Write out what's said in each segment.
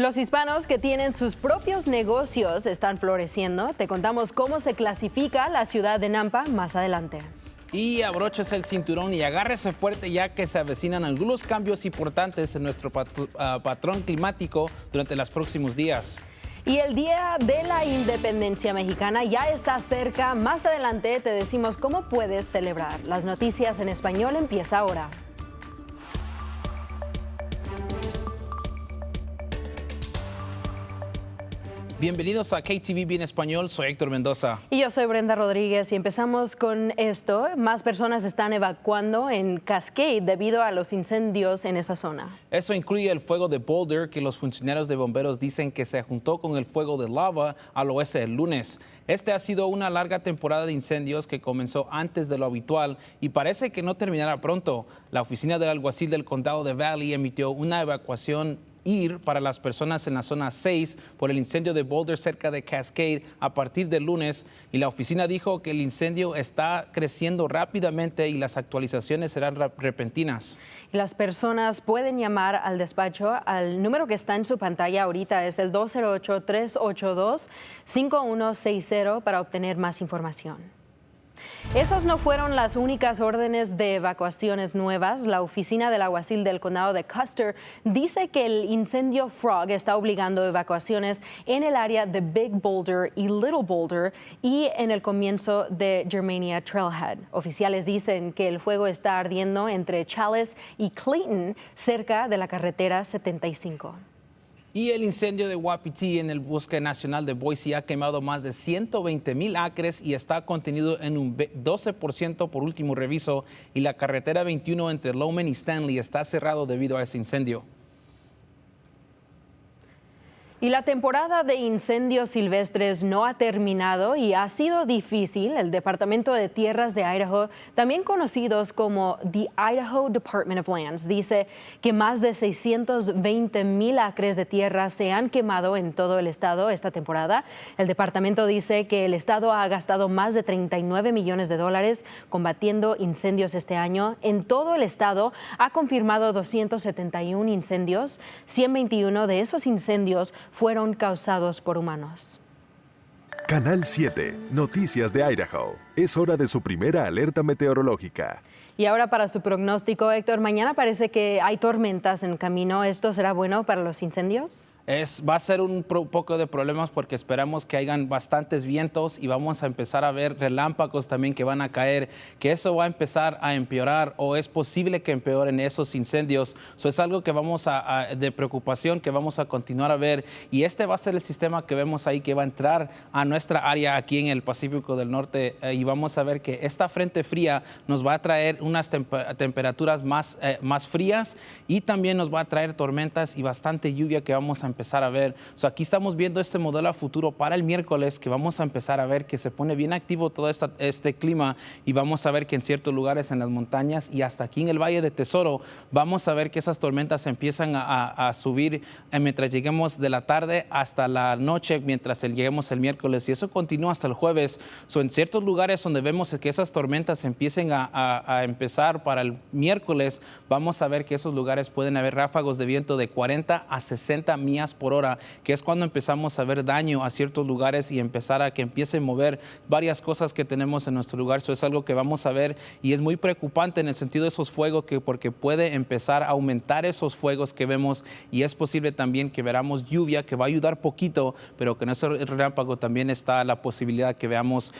Los hispanos que tienen sus propios negocios están floreciendo. Te contamos cómo se clasifica la ciudad de Nampa más adelante. Y abróchese el cinturón y agárrese fuerte ya que se avecinan algunos cambios importantes en nuestro patrón climático durante los próximos días. Y el Día de la Independencia Mexicana ya está cerca. Más adelante te decimos cómo puedes celebrar. Las noticias en español empieza ahora. Bienvenidos a KTVB en español, soy Héctor Mendoza. Y yo soy Brenda Rodríguez y empezamos con esto. Más personas están evacuando en Cascade debido a los incendios en esa zona. Eso incluye el fuego de Boulder, que los funcionarios de bomberos dicen que se juntó con el fuego de lava al oeste el lunes. Este ha sido una larga temporada de incendios que comenzó antes de lo habitual y parece que no terminará pronto. La oficina del alguacil del condado de Valley emitió una evacuación para las personas en la zona 6 por el incendio de Boulder cerca de Cascade a partir del lunes, y la oficina dijo que el incendio está creciendo rápidamente y las actualizaciones serán repentinas. Las personas pueden llamar al despacho al número que está en su pantalla ahorita, es el 208-382-5160 para obtener más información. Esas no fueron las únicas órdenes de evacuaciones nuevas. La oficina del alguacil del condado de Custer dice que el incendio Frog está obligando evacuaciones en el área de Big Boulder y Little Boulder y en el comienzo de Germania Trailhead. Oficiales dicen que el fuego está ardiendo entre Challis y Clayton, cerca de la carretera 75. Y el incendio de Wapiti en el Bosque Nacional de Boise ha quemado más de 120,000 acres y está contenido en un 12% por último reviso, y la carretera 21 entre Lowman y Stanley está cerrado debido a ese incendio. Y la temporada de incendios silvestres no ha terminado y ha sido difícil. El Departamento de Tierras de Idaho, también conocidos como the Idaho Department of Lands, dice que más de 620,000 acres de tierra se han quemado en todo el estado esta temporada. El departamento dice que el estado ha gastado más de $39 millones combatiendo incendios este año. En todo el estado ha confirmado 271 incendios. 121 de esos incendios fueron causados por humanos. Canal 7, Noticias de Idaho. Es hora de su primera alerta meteorológica. Y ahora para su pronóstico, Héctor, mañana parece que hay tormentas en camino. ¿Esto será bueno para los incendios? Va a ser un poco de problemas porque esperamos que hayan bastantes vientos y vamos a empezar a ver relámpagos también que van a caer, que eso va a empezar a empeorar o es posible que empeoren esos incendios. Eso es algo que vamos de preocupación que vamos a continuar a ver, y este va a ser el sistema que vemos ahí que va a entrar a nuestra área aquí en el Pacífico del Norte, y vamos a ver que esta frente fría nos va a traer unas temperaturas más frías y también nos va a traer tormentas y bastante lluvia que vamos a empezar a ver. Aquí estamos viendo este modelo a futuro para el miércoles, que vamos a empezar a ver que se pone bien activo todo este clima, y vamos a ver que en ciertos lugares en las montañas y hasta aquí en el Valle de Tesoro vamos a ver que esas tormentas empiezan a subir mientras lleguemos de la tarde hasta la noche, mientras lleguemos el miércoles, y eso continúa hasta el jueves. En ciertos lugares donde vemos que esas tormentas empiecen a empezar para el miércoles, vamos a ver que esos lugares pueden haber ráfagos de viento de 40 a 60 millas por hora, que es cuando empezamos a ver daño a ciertos lugares y empezar a que empiece a mover varias cosas que tenemos en nuestro lugar. Eso es algo que vamos a ver y es muy preocupante en el sentido de esos fuegos, porque puede empezar a aumentar esos fuegos que vemos, y es posible también que veamos lluvia que va a ayudar poquito, pero que en ese relámpago también está la posibilidad que veamos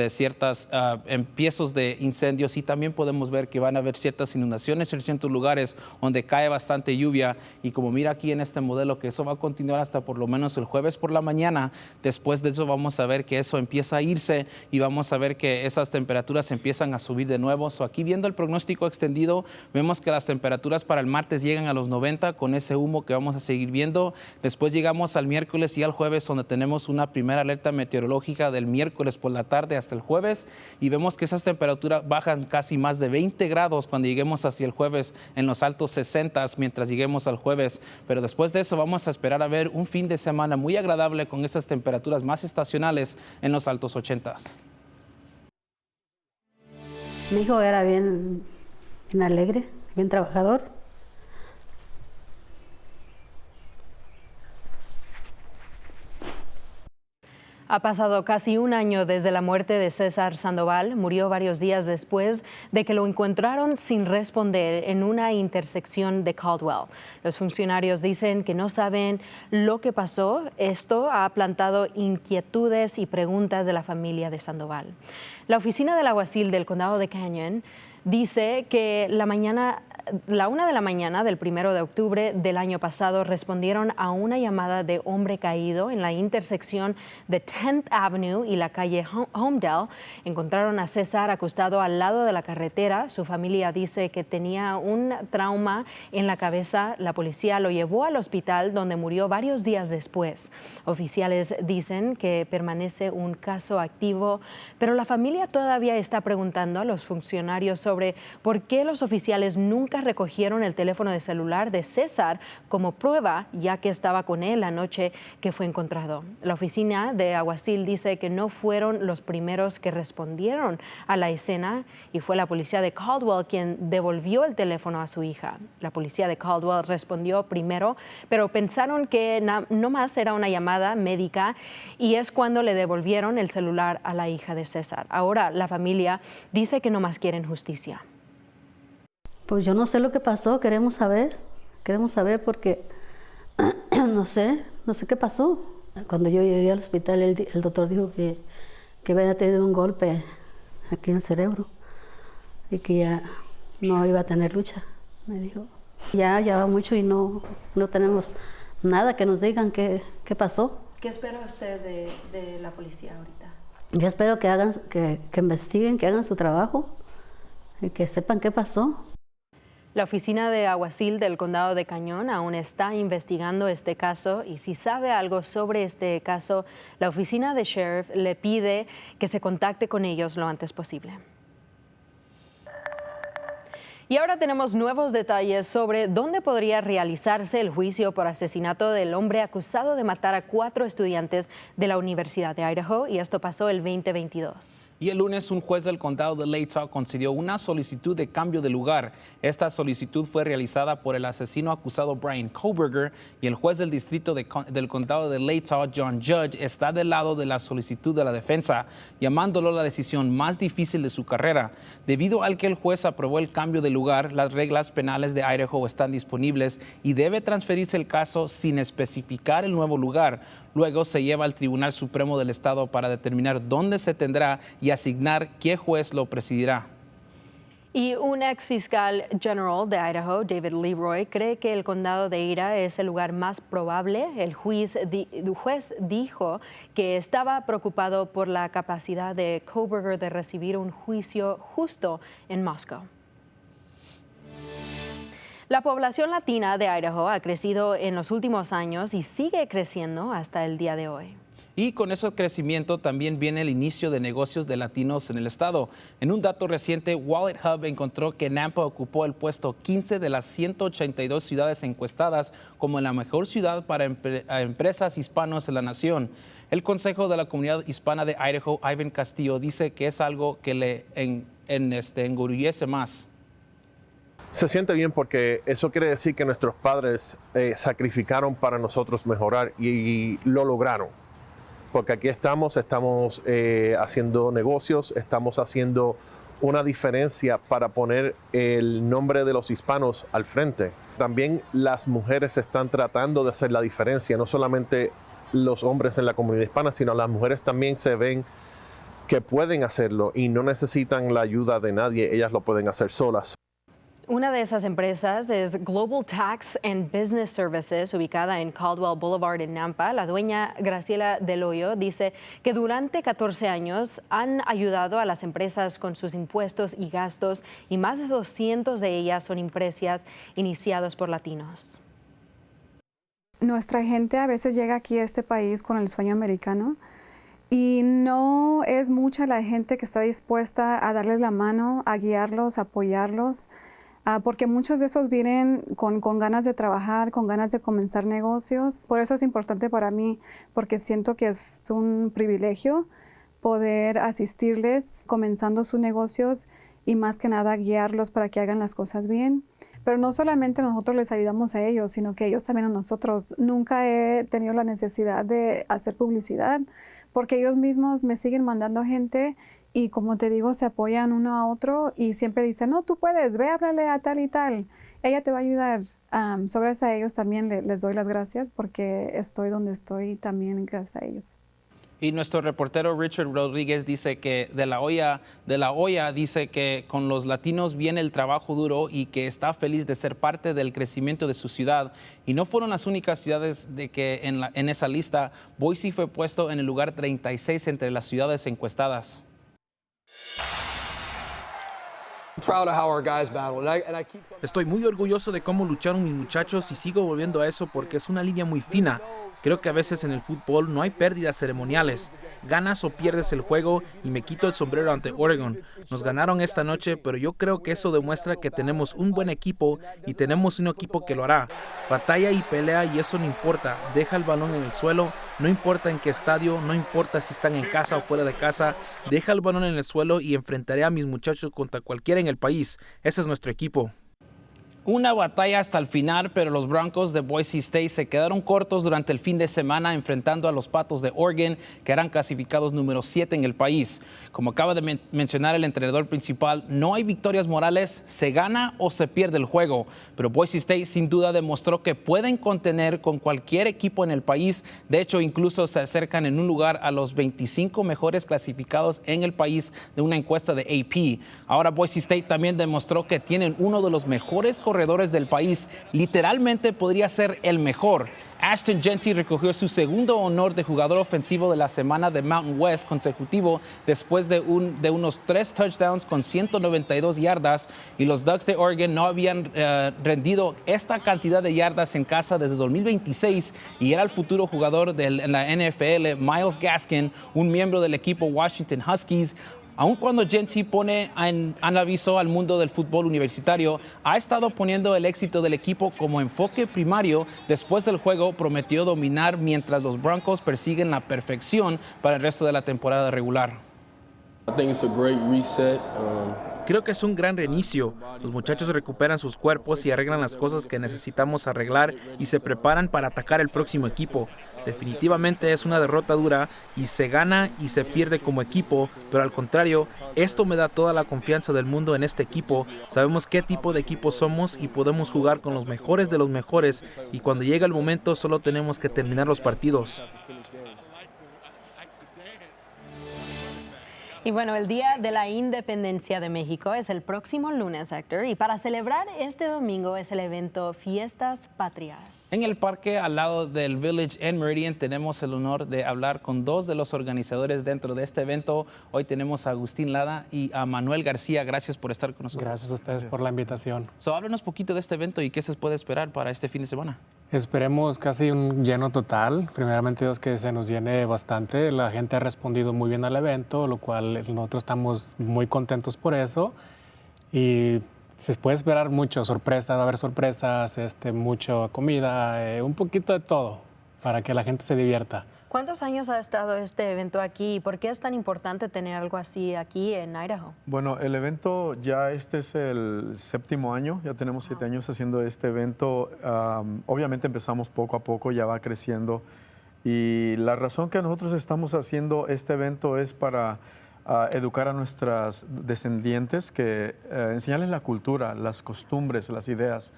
ciertos empiezos de incendios, y también podemos ver que van a haber ciertas inundaciones en ciertos lugares donde cae bastante lluvia, y como mira aquí en este modelo que eso va a continuar hasta por lo menos el jueves por la mañana. Después de eso vamos a ver que eso empieza a irse y vamos a ver que esas temperaturas empiezan a subir de nuevo. Aquí viendo el pronóstico extendido, vemos que las temperaturas para el martes llegan a los 90 con ese humo que vamos a seguir viendo. Después llegamos al miércoles y al jueves, donde tenemos una primera alerta meteorológica del miércoles por la tarde hasta el jueves, y vemos que esas temperaturas bajan casi más de 20 grados cuando lleguemos hacia el jueves, en los altos 60 mientras lleguemos al jueves. Pero después de eso vamos a esperar a ver un fin de semana muy agradable con estas temperaturas más estacionales en los altos 80s. Mi hijo era bien alegre, bien trabajador. Ha pasado casi un año desde la muerte de César Sandoval. Murió varios días después de que lo encontraron sin responder en una intersección de Caldwell. Los funcionarios dicen que no saben lo que pasó. Esto ha plantado inquietudes y preguntas de la familia de Sandoval. La oficina del alguacil del condado de Canyon dice que la 1 de la mañana del 1 de octubre del año pasado respondieron a una llamada de hombre caído en la intersección de 10th Avenue y la calle Homedale. Encontraron a César acostado al lado de la carretera. Su familia dice que tenía un trauma en la cabeza. La policía lo llevó al hospital, donde murió varios días después. Oficiales dicen que permanece un caso activo, pero la familia todavía está preguntando a los funcionarios sobre por qué los oficiales nunca recogieron el teléfono de celular de César como prueba, ya que estaba con él la noche que fue encontrado. La oficina de alguacil dice que no fueron los primeros que respondieron a la escena y fue la policía de Caldwell quien devolvió el teléfono a su hija. La policía de Caldwell respondió primero, pero pensaron que no más era una llamada médica y es cuando le devolvieron el celular a la hija de César. Ahora la familia dice que no más quieren justicia. Pues yo no sé lo que pasó, queremos saber porque no sé qué pasó. Cuando yo llegué al hospital, el doctor dijo que había tenido un golpe aquí en el cerebro y que ya no iba a tener lucha, me dijo. Ya va mucho y no tenemos nada que nos digan qué pasó. ¿Qué espera usted de la policía ahorita? Yo espero que investiguen, que hagan su trabajo y que sepan qué pasó. La oficina de alguacil del condado de Cañón aún está investigando este caso y si sabe algo sobre este caso, la oficina de sheriff le pide que se contacte con ellos lo antes posible. Y ahora tenemos nuevos detalles sobre dónde podría realizarse el juicio por asesinato del hombre acusado de matar a 4 estudiantes de la Universidad de Idaho, y esto pasó el 2022. Y el lunes un juez del condado de Latah concedió una solicitud de cambio de lugar. Esta solicitud fue realizada por el asesino acusado Bryan Kohberger y el juez del distrito del condado de Latah, John Judge, está del lado de la solicitud de la defensa, llamándolo la decisión más difícil de su carrera. Debido al que el juez aprobó el cambio de lugar, las reglas penales de Idaho están disponibles y debe transferirse el caso sin especificar el nuevo lugar. Luego se lleva al Tribunal Supremo del Estado para determinar dónde se tendrá y asignar qué juez lo presidirá. Y un ex fiscal general de Idaho, David Leroy, cree que el condado de Ira es el lugar más probable. El juez dijo que estaba preocupado por la capacidad de Kohberger de recibir un juicio justo en Moscow. La población latina de Idaho ha crecido en los últimos años y sigue creciendo hasta el día de hoy. Y con ese crecimiento también viene el inicio de negocios de latinos en el estado. En un dato reciente, Wallet Hub encontró que Nampa ocupó el puesto 15 de las 182 ciudades encuestadas como la mejor ciudad para empresas hispanos en la nación. El Consejo de la Comunidad Hispana de Idaho, Ivan Castillo, dice que es algo que le enorgullece más. Se siente bien porque eso quiere decir que nuestros padres sacrificaron para nosotros mejorar y lo lograron. Porque aquí estamos haciendo negocios, estamos haciendo una diferencia para poner el nombre de los hispanos al frente. También las mujeres están tratando de hacer la diferencia, no solamente los hombres en la comunidad hispana, sino las mujeres también se ven que pueden hacerlo y no necesitan la ayuda de nadie, ellas lo pueden hacer solas. Una de esas empresas es Global Tax and Business Services, ubicada en Caldwell Boulevard en Nampa. La dueña Graciela Del Hoyo dice que durante 14 años han ayudado a las empresas con sus impuestos y gastos y más de 200 de ellas son empresas iniciadas por latinos. Nuestra gente a veces llega aquí a este país con el sueño americano y no es mucha la gente que está dispuesta a darles la mano, a guiarlos, a apoyarlos. Porque muchos de esos vienen con ganas de trabajar, con ganas de comenzar negocios. Por eso es importante para mí, porque siento que es un privilegio poder asistirles comenzando sus negocios y más que nada guiarlos para que hagan las cosas bien. Pero no solamente nosotros les ayudamos a ellos, sino que ellos también a nosotros. Nunca he tenido la necesidad de hacer publicidad porque ellos mismos me siguen mandando gente y como te digo, se apoyan uno a otro y siempre dicen, no, tú puedes, ve, háblale a tal y tal. Ella te va a ayudar. Gracias a ellos también les doy las gracias porque estoy donde estoy también gracias a ellos. Y nuestro reportero Richard Rodríguez dice que de la olla dice que con los latinos viene el trabajo duro y que está feliz de ser parte del crecimiento de su ciudad. Y no fueron las únicas ciudades de que en esa lista. Boise fue puesto en el lugar 36 entre las ciudades encuestadas. Estoy muy orgulloso de cómo lucharon mis muchachos y sigo volviendo a eso porque es una línea muy fina. Creo que a veces en el fútbol no hay pérdidas ceremoniales. Ganas o pierdes el juego y me quito el sombrero ante Oregon. Nos ganaron esta noche, pero yo creo que eso demuestra que tenemos un buen equipo y tenemos un equipo que lo hará. Batalla y pelea y eso no importa. Deja el balón en el suelo, no importa en qué estadio, no importa si están en casa o fuera de casa. Deja el balón en el suelo y enfrentaré a mis muchachos contra cualquiera en el país. Ese es nuestro equipo. Una batalla hasta el final, pero los Broncos de Boise State se quedaron cortos durante el fin de semana enfrentando a los Patos de Oregon, que eran clasificados número 7 en el país. Como acaba de mencionar el entrenador principal, no hay victorias morales, se gana o se pierde el juego. Pero Boise State sin duda demostró que pueden contener con cualquier equipo en el país. De hecho, incluso se acercan en un lugar a los 25 mejores clasificados en el país de una encuesta de AP. Ahora Boise State también demostró que tienen uno de los mejores corredores del país, literalmente podría ser el mejor. Ashton Jeanty recogió su segundo honor de jugador ofensivo de la semana de Mountain West consecutivo después de unos 3 touchdowns con 192 yardas y los Ducks de Oregon no habían rendido esta cantidad de yardas en casa desde 2026 y era el futuro jugador de la NFL, Myles Gaskin, un miembro del equipo Washington Huskies. Aun cuando Jeanty pone en aviso al mundo del fútbol universitario, ha estado poniendo el éxito del equipo como enfoque primario. Después del juego prometió dominar mientras los Broncos persiguen la perfección para el resto de la temporada regular. Creo que es un gran reinicio. Los muchachos recuperan sus cuerpos y arreglan las cosas que necesitamos arreglar y se preparan para atacar el próximo equipo. Definitivamente es una derrota dura y se gana y se pierde como equipo, pero al contrario, esto me da toda la confianza del mundo en este equipo. Sabemos qué tipo de equipo somos y podemos jugar con los mejores de los mejores y cuando llega el momento solo tenemos que terminar los partidos. Y bueno, el Día de la Independencia de México es el próximo lunes, Héctor, y para celebrar este domingo es el evento Fiestas Patrias. En el parque al lado del Village en Meridian tenemos el honor de hablar con 2 de los organizadores dentro de este evento. Hoy tenemos a Agustín Lada y a Manuel García. Gracias por estar con nosotros. Gracias a ustedes por la invitación. Háblanos poquito de este evento y qué se puede esperar para este fin de semana. Esperemos casi un lleno total. Primeramente Dios, que se nos llene bastante. La gente ha respondido muy bien al evento, lo cual nosotros estamos muy contentos por eso. Y se puede esperar mucho, sorpresas, va a haber sorpresas, mucha comida, un poquito de todo para que la gente se divierta. ¿Cuántos años ha estado este evento aquí y por qué es tan importante tener algo así aquí en Idaho? Bueno, el evento ya este es el 7º año, ya tenemos 7 años haciendo este evento. Obviamente empezamos poco a poco, ya va creciendo y la razón que nosotros estamos haciendo este evento es para educar a nuestras descendientes, que enseñarles la cultura, las costumbres, las ideas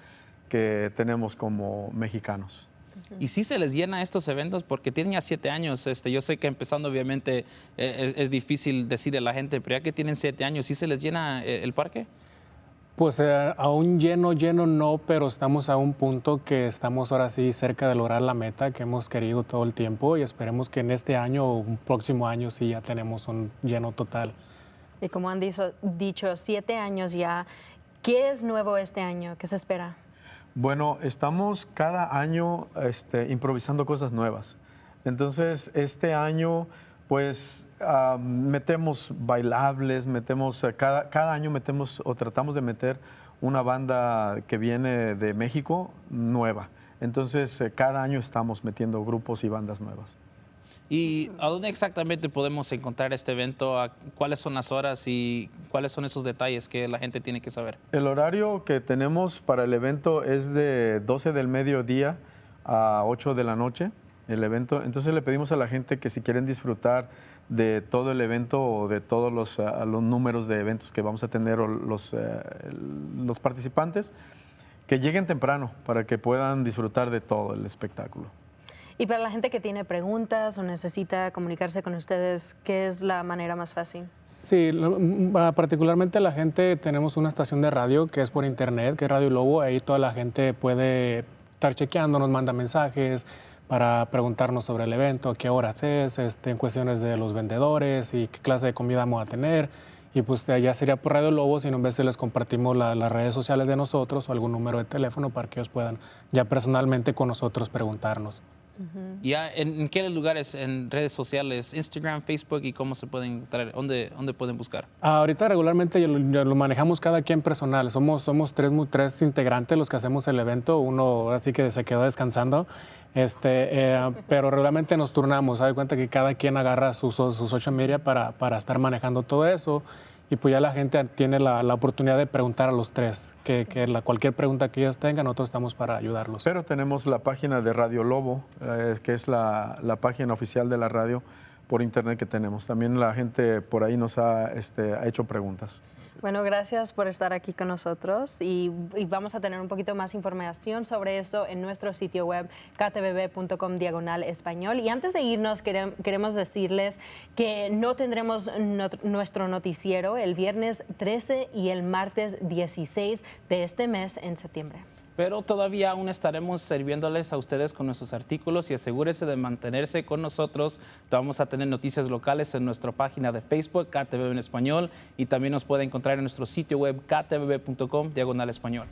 que tenemos como mexicanos. Y sí se les llena estos eventos porque tienen ya 7 años. Yo sé que empezando obviamente es difícil decirle a la gente, pero ya que tienen 7 años, ¿sí se les llena el parque? Pues aún lleno no, pero estamos a un punto que estamos ahora sí cerca de lograr la meta que hemos querido todo el tiempo y esperemos que en este año o un próximo año sí ya tenemos un lleno total. Y como han dicho 7 años ya, ¿qué es nuevo este año? ¿Qué se espera? Bueno, estamos cada año improvisando cosas nuevas. Entonces, este año, pues, metemos bailables, cada año metemos o tratamos de meter una banda que viene de México nueva. Entonces, cada año estamos metiendo grupos y bandas nuevas. ¿Y a dónde exactamente podemos encontrar este evento? ¿Cuáles son las horas y cuáles son esos detalles que la gente tiene que saber? El horario que tenemos para el evento es de 12 del mediodía a 8 de la noche. el evento. Entonces le pedimos a la gente que si quieren disfrutar de todo el evento o de todos los números de eventos que vamos a tener o los participantes, que lleguen temprano para que puedan disfrutar de todo el espectáculo. Y para la gente que tiene preguntas o necesita comunicarse con ustedes, ¿qué es la manera más fácil? Sí, particularmente la gente, tenemos una estación de radio que es por internet, que es Radio Lobo. Ahí toda la gente puede estar chequeando, nos manda mensajes para preguntarnos sobre el evento, a qué horas es, en cuestiones de los vendedores y qué clase de comida vamos a tener. Y pues ya sería por Radio Lobo, sino en vez de les compartimos las redes sociales de nosotros o algún número de teléfono para que ellos puedan ya personalmente con nosotros preguntarnos. ¿Ya en qué lugares, en redes sociales, Instagram, Facebook, y cómo se pueden encontrar? ¿Dónde pueden buscar? Ahorita regularmente lo manejamos cada quien personal. Somos tres integrantes los que hacemos el evento. Uno así que se quedó descansando, pero regularmente nos turnamos. Se da cuenta que cada quien agarra sus social media para estar manejando todo eso. Y pues ya la gente tiene la oportunidad de preguntar a los tres, cualquier pregunta que ellos tengan, nosotros estamos para ayudarlos. Pero tenemos la página de Radio Lobo, que es la página oficial de la radio por internet que tenemos. También la gente por ahí nos ha hecho preguntas. Bueno, gracias por estar aquí con nosotros y vamos a tener un poquito más información sobre eso en nuestro sitio web ktbb.com/español. Y antes de irnos queremos decirles que no tendremos nuestro noticiero el viernes 13 y el martes 16 de este mes en septiembre. Pero todavía aún estaremos sirviéndoles a ustedes con nuestros artículos y asegúrese de mantenerse con nosotros. Vamos a tener noticias locales en nuestra página de Facebook, KTVB en español, y también nos puede encontrar en nuestro sitio web ktbb.com/español.